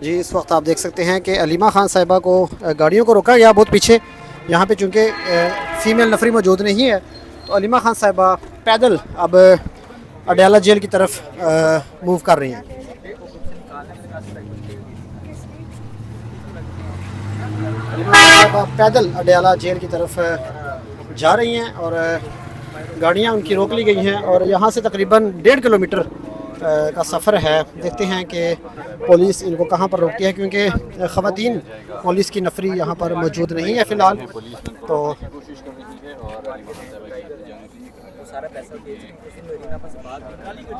जी, इस वक्त आप देख सकते हैं कि अलीमा खान साहिबा को गाड़ियों को रोका गया बहुत पीछे। यहाँ पे चूँकि फ़ीमेल नफरी मौजूद नहीं है, तो अलीमा खान साहिबा पैदल अब अडयाला जेल की तरफ मूव कर रही हैं। अलीमा खान साहिबा पैदल अडयाला जेल की तरफ जा रही हैं और गाड़ियाँ उनकी रोक ली गई हैं और यहाँ से तकरीबन 1.5 किलोमीटर का सफ़र है। देखते हैं कि पुलिस इनको कहाँ पर रोकती है, क्योंकि ख़वातीन पुलिस की नफरी यहाँ पर मौजूद नहीं है फ़िलहाल। तो सारा पैसा भेज मरीना पास बात निकाली को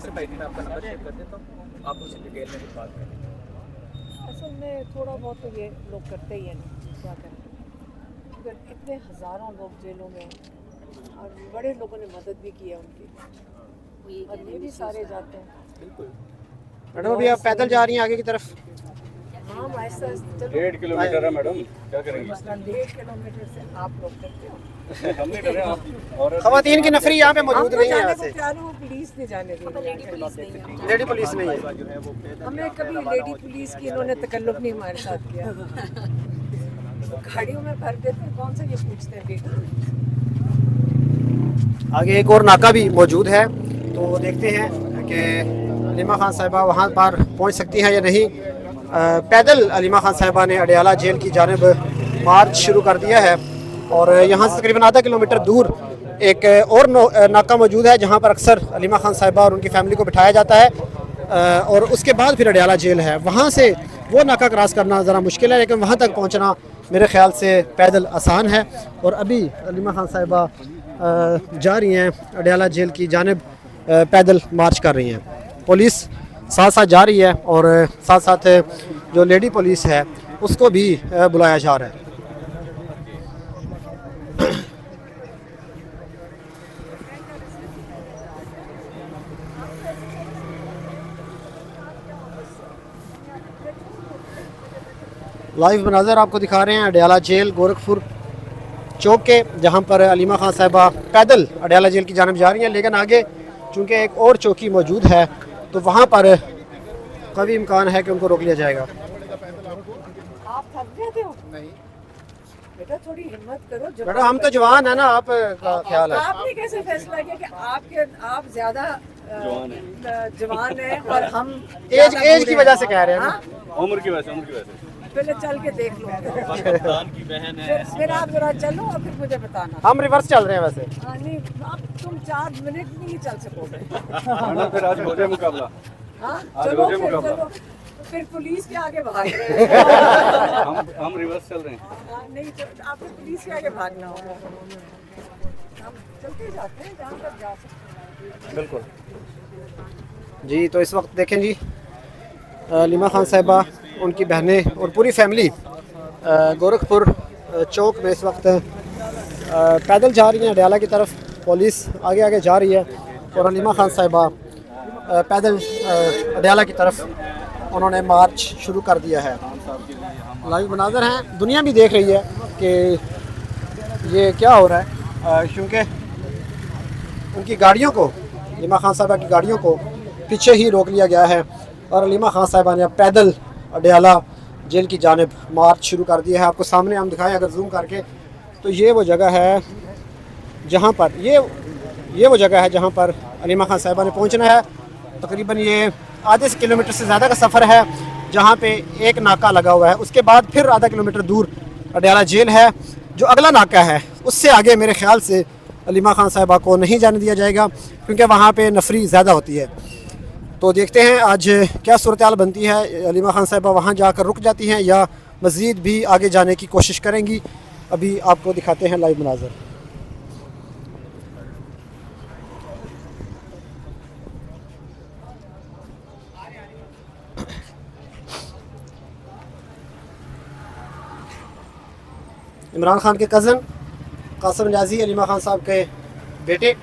से मरीना आपका नंबर शेयर कर देता हूँ, आप उसी डिटेल में बात करें। असल में थोड़ा बहुत तो ये लोग करते ही हैं, क्या करें, अगर इतने हज़ारों लोग जेलों में और बड़े लोगों ने मदद भी की है उनकी, और ये भी सारे जाते हैं। बिल्कुल मैडम अभी आप पैदल जा रही हैं आगे की तरफ? हाँ, ऐसा 1.5 किलोमीटर है मैडम, क्या करेंगे? 1.5 किलोमीटर से आप लोग करते हो। हम नहीं कर रहे, आप और ख़वातीन की नफरी यहाँ पे मौजूद नहीं है। यहाँ से वो पुलिस नहीं जाने दी, लेडी पुलिस नहीं है। लेडी पुलिस नहीं है। हमने कभी लेडी पुलिस की इन्होंने तकल्लुफ़ नहीं हमारे साथ किया। गाड़ियों में भर देते हैं, कौन सा ये पूछते हैं बेटा। आगे एक और नाका भी मौजूद है, तो देखते हैं कि अलीमा खान साहिबा वहाँ पर पहुँच सकती हैं या नहीं। पैदल अलीमा खान साहिबा ने अडयाला जेल की जानिब मार्च शुरू कर दिया है और यहाँ से तकरीबन आधा किलोमीटर दूर एक और नाका मौजूद है, जहाँ पर अक्सर अलीमा खान साहिबा और उनकी फैमिली को बिठाया जाता है और उसके बाद फिर अडयाला जेल है। वहाँ से वो नाका क्रॉस करना ज़रा मुश्किल है, लेकिन वहाँ तक पहुँचना मेरे ख़्याल से पैदल आसान है। और अभी अलीमा खान साहिबा जा रही हैं अडयाला जेल की जानिब, पैदल मार्च कर रही हैं। पुलिस साथ साथ जा रही है और साथ साथ जो लेडी पुलिस है उसको भी बुलाया जा रहा है। लाइव मनाज़र आपको दिखा रहे हैं अडयाला जेल गोरखपुर चौक के, जहां पर अलीमा खान साहिबा पैदल अडयाला जेल की जानिब जा रही हैं। लेकिन आगे चूँकि एक और चौकी मौजूद है, तो वहां पर कभी इम्कान है कि उनको रोक लिया जाएगा। आप थक गए हो? नहीं बेटा, थोड़ी हिम्मत करो। बेटा हम तो जवान है ना, आप का ख्याल है? आपने कैसे फैसला किया कि आप ज्यादा जवान है और हम एज की वजह से कह रहे हैं ना? उम्र की वजह से पहले चल के देख लो, पाकिस्तान की बहन है। फिर आप जरा चलो और फिर मुझे बताना। हम रिवर्स चल रहे हैं वैसे। नहीं, अब तुम 4 मिनट नहीं चल सकोगे। फिर आज हो जाए मुकाबला। हाँ आज चलो, रोजे फिर मुकाबला। चलो, फिर पुलिस के आगे भाग रहे हैं। हम रिवर्स चल रहे हैं। नहीं, आपको पुलिस के आगे भागना होगा। हम चलते जाते हैं जहाँ तक जा सकते हैं। बिल्कुल जी। तो इस वक्त देखें जी, अलीमा खान साहिबा, उनकी बहनें और पूरी फैमिली गोरखपुर चौक में इस वक्त पैदल जा रही हैं अडयाला की तरफ। पुलिस आगे आगे जा रही है और अलीमा खान साहिबा पैदल अडयाला की तरफ उन्होंने मार्च शुरू कर दिया है। लाइव मनाज़र हैं, दुनिया भी देख रही है कि ये क्या हो रहा है, क्योंकि उनकी गाड़ियों को, अलीमा खान साहिबा की गाड़ियों को पीछे ही रोक लिया गया है और अलीमा खान साहिबा ने पैदल अडयाला जेल की जानिब मार्च शुरू कर दिया है। आपको सामने हम दिखाएं अगर जूम करके, तो ये वो जगह है जहाँ पर ये वो जगह है जहाँ पर अलीमा खान साहिबा ने पहुँचना है। तकरीबन ये आधे से किलोमीटर से ज़्यादा का सफ़र है, जहाँ पे एक नाका लगा हुआ है। उसके बाद फिर आधा किलोमीटर दूर अडयाला जेल है। जो अगला नाका है उससे आगे मेरे ख़्याल से अलीमा खान साहिबा को नहीं जाने दिया जाएगा, क्योंकि वहाँ पे नफरी ज़्यादा होती है। तो देखते हैं आज क्या सूरत हाल बनती है। अलीमा खान साहिबा वहाँ जाकर रुक जाती हैं या मज़ीद भी आगे जाने की कोशिश करेंगी। अभी आपको दिखाते हैं लाइव मनाज़र। इमरान खान के कज़न कासिम न्याज़ी, अलीमा खान साहब के बेटे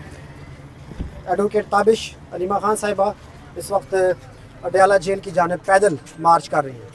एडवोकेट ताबिश अलीमा खान साहिबा इस वक्त अडयाला जेल की जानिब पैदल मार्च कर रही हैं।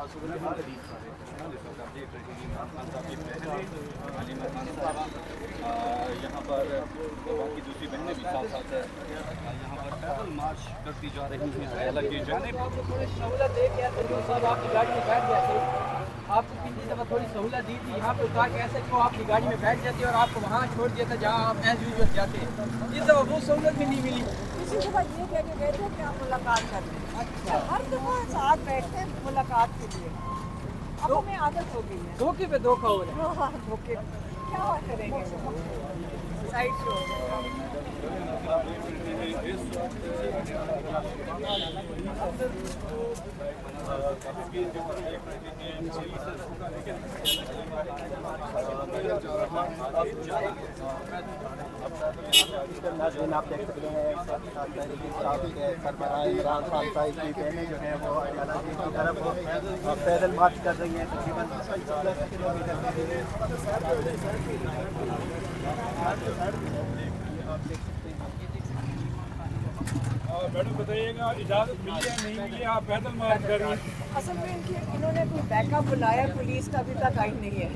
यहाँ पर बाकी दूसरी बहनें भी साथ साथ है, यहाँ पर पैदल मार्च करती जा रही हैं अडाला की जानिब। थोड़ी सहूलत दे के साहब आपकी गाड़ी में बैठ जाते, आपको पिछली दफ़ा थोड़ी सहूलत दी थी, यहाँ पे उतार के ऐसे को आपकी गाड़ी में बैठ जाते और आपको वहाँ छोड़ दिया था जहाँ आप एज यूजुअल जाते। इस दफ़ा वो सहूलत भी नहीं मिली। इसी दफ़ा ये कह के गए थे कि आप मुलाकात कर लें। अच्छा, हर दफ़ा साथ बैठते हैं मुलाकात के लिए। अब हमें आदत हो गई है। धोखे पे धोखा हो रहा है। हाँ, धोखे क्या करेंगे वो? साइड शो नाज़रीन आप देख सकते हैं सरबराह इमरान खान साहिब की बहनें जो हैं वो अडाला की तरफ पैदल मार्च कर रही हैं तकरीबन 10 किलोमीटर के लिए। मैडम बताइएगा इजाज़त मिली या नहीं मिली, आप पैदल मार्च कर रही हैं? असल में इन्होंने कोई बैकअप बुलाया, पुलिस का अभी तक आई नहीं है।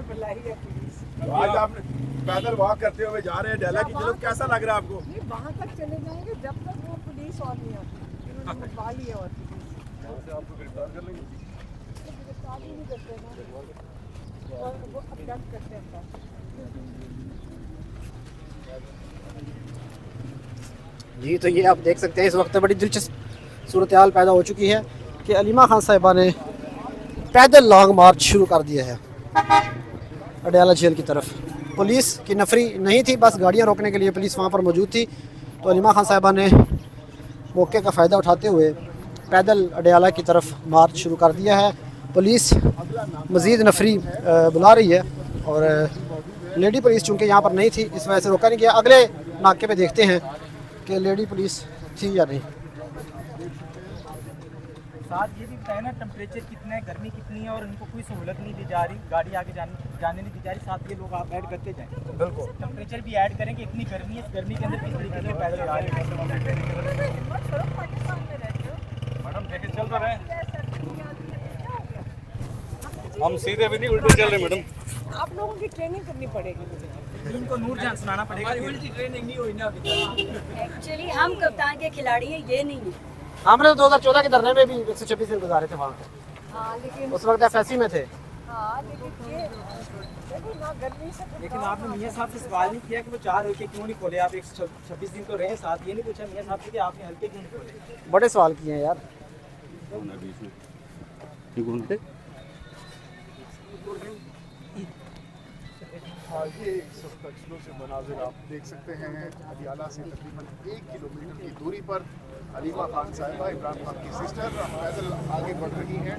बुलाई है पुलिस। आज आप पैदल वॉक करते हुए जा रहे हैं अडाला की तरफ, कैसा लग रहा है आपको? नहीं, वहाँ तक चले जाएंगे जब तक वो पुलिस और नहीं आती। इन्होंने बुलवा लिया और पुलिस आपको गिरफ्तार कर लेंगे। तो गिरफ्तार ही नहीं करते ना, और वो अबडक्ट करते हैं। जी तो ये आप देख सकते हैं इस वक्त बड़ी दिलचस्प सूरत हाल पैदा हो चुकी है कि अलीमा खान साहिबा ने पैदल लॉन्ग मार्च शुरू कर दिया है अडयाला जेल की तरफ। पुलिस की नफरी नहीं थी, बस गाड़ियां रोकने के लिए पुलिस वहां पर मौजूद थी। तो अलीमा खान साहिबा ने मौके का फ़ायदा उठाते हुए पैदल अडयाला की तरफ मार्च शुरू कर दिया है। पुलिस मज़ीद नफरी बुला रही है और लेडी पुलिस चूँकि यहाँ पर नहीं थी इस वजह से रोका नहीं गया। अगले नाके पे देखते हैं कि लेडी पुलिस थी या नहीं। साथ ये भी बताया ना टेम्परेचर कितना है, गर्मी कितनी है और इनको कोई सहूलत नहीं दी जा रही, गाड़ी आगे जाने नहीं दी जा रही। साथ ये लोग आप ऐड करते जाएं, बिल्कुल टेम्परेचर भी ऐड करें कि इतनी गर्मी है, इस गर्मी के अंदर किस तरीके से पैदल जा रहे हैं। मैडम देखे चल तो रहे हैं, हम सीधे भी नहीं उल्टे चल रहे मैडम। आप लोगों की ट्रेनिंग करनी पड़ेगी मुझे। इनको नूरजहां सुनाना पड़ेगा, उल्टी ट्रेनिंग नहीं हुई ना अभी तक। एक्चुअली हम कप्तान के खिलाड़ी हैं, ये नहीं है। हमने तो 2014 के धरने में भी 126 दिन गुजारे थे वहाँ पे। हाँ लेकिन उस वक्त FSC में थे। हाँ लेकिन ये देखो ना गर्मी से लेकिन आपने मियाँ साहब से सवाल नहीं किया कि वो 4 होके क्यों नहीं खोले, आप 126 दिन तो रहे साथ, ये नहीं पूछा मियाँ साहब से कि आपने हल्के क्यों नहीं खोले। बड़े सवाल किए हैं यार। ये इस वक्त एक्सप्लोसिव मनाजिर आप देख सकते हैं अडयाला से तकरीबन 1 किलोमीटर की दूरी पर अलीमा खान साहिबा इमरान खान की सिस्टर पैदल आगे बढ़ रही हैं।